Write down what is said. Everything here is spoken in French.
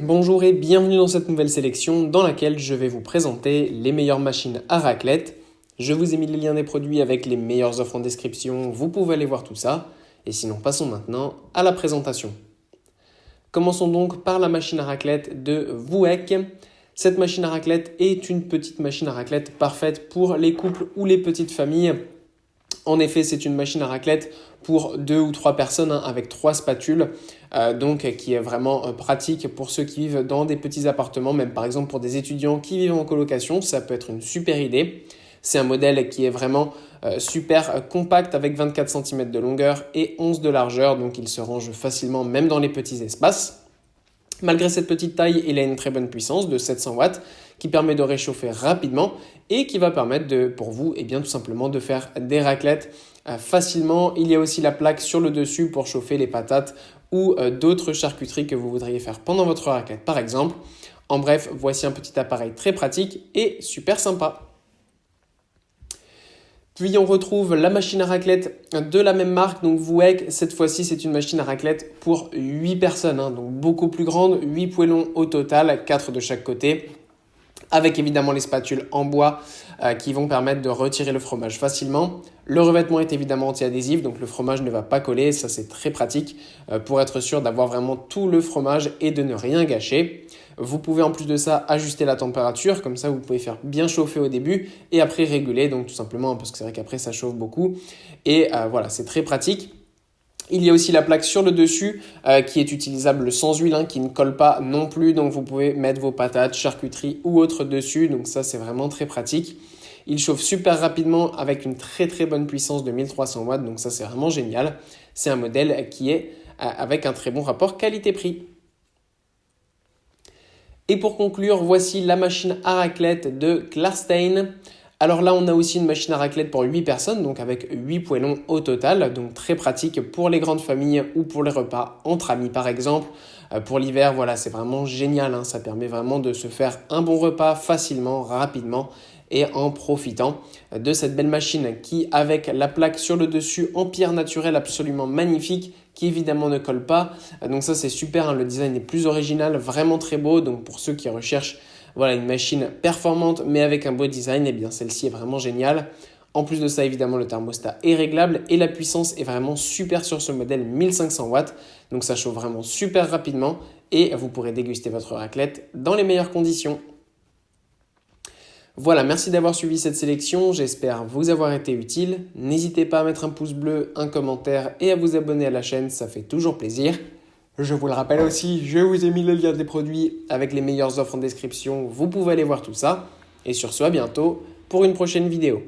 Bonjour et bienvenue dans cette nouvelle sélection dans laquelle je vais vous présenter les meilleures machines à raclette. Je vous ai mis les liens des produits avec les meilleures offres en description, vous pouvez aller voir tout ça. Et sinon, passons maintenant à la présentation. Commençons donc par la machine à raclette de Vouek. Cette machine à raclette est une petite machine à raclette parfaite pour les couples ou les petites familles. En effet, c'est une machine à raclette pour 2 ou 3 personnes avec 3 spatules, donc qui est vraiment pratique pour ceux qui vivent dans des petits appartements, même par exemple pour des étudiants qui vivent en colocation, ça peut être une super idée. C'est un modèle qui est vraiment super compact avec 24 cm de longueur et 11 de largeur, donc il se range facilement même dans les petits espaces. Malgré cette petite taille, il a une très bonne puissance de 700 watts qui permet de réchauffer rapidement et qui va permettre pour vous tout simplement de faire des raclettes facilement. Il y a aussi la plaque sur le dessus pour chauffer les patates ou d'autres charcuteries que vous voudriez faire pendant votre raclette par exemple. En bref, voici un petit appareil très pratique et super sympa. Puis on retrouve la machine à raclette de la même marque, donc Vouek. Cette fois-ci, c'est une machine à raclette pour 8 personnes, donc beaucoup plus grande, 8 poêlons au total, 4 de chaque côté, avec évidemment les spatules en bois qui vont permettre de retirer le fromage facilement. Le revêtement est évidemment anti-adhésif, donc le fromage ne va pas coller, ça c'est très pratique pour être sûr d'avoir vraiment tout le fromage et de ne rien gâcher. Vous pouvez en plus de ça ajuster la température, comme ça vous pouvez faire bien chauffer au début et après réguler, donc tout simplement parce que c'est vrai qu'après ça chauffe beaucoup. Et voilà, c'est très pratique. Il y a aussi la plaque sur le dessus qui est utilisable sans huile, qui ne colle pas non plus, donc vous pouvez mettre vos patates, charcuterie ou autre dessus, donc ça c'est vraiment très pratique. Il chauffe super rapidement avec une très bonne puissance de 1300 watts, donc ça c'est vraiment génial. C'est un modèle qui est avec un très bon rapport qualité-prix. Et pour conclure, voici la machine à raclette de Klarstein. Alors là, on a aussi une machine à raclette pour 8 personnes, donc avec 8 poêlons au total, donc très pratique pour les grandes familles ou pour les repas entre amis par exemple. Pour l'hiver, voilà, c'est vraiment génial, ça permet vraiment de se faire un bon repas facilement, rapidement et en profitant de cette belle machine qui, avec la plaque sur le dessus en pierre naturelle absolument magnifique, qui évidemment ne colle pas. Donc ça c'est super, le design est plus original, vraiment très beau. Donc pour ceux qui recherchent une machine performante mais avec un beau design, celle-ci est vraiment géniale. En plus de ça, évidemment, le thermostat est réglable et la puissance est vraiment super sur ce modèle 1500 watts. Donc ça chauffe vraiment super rapidement et vous pourrez déguster votre raclette dans les meilleures conditions. Voilà, merci d'avoir suivi cette sélection, j'espère vous avoir été utile. N'hésitez pas à mettre un pouce bleu, un commentaire et à vous abonner à la chaîne, ça fait toujours plaisir. Je vous le rappelle aussi, je vous ai mis le lien des produits avec les meilleures offres en description, vous pouvez aller voir tout ça. Et sur ce, à bientôt pour une prochaine vidéo.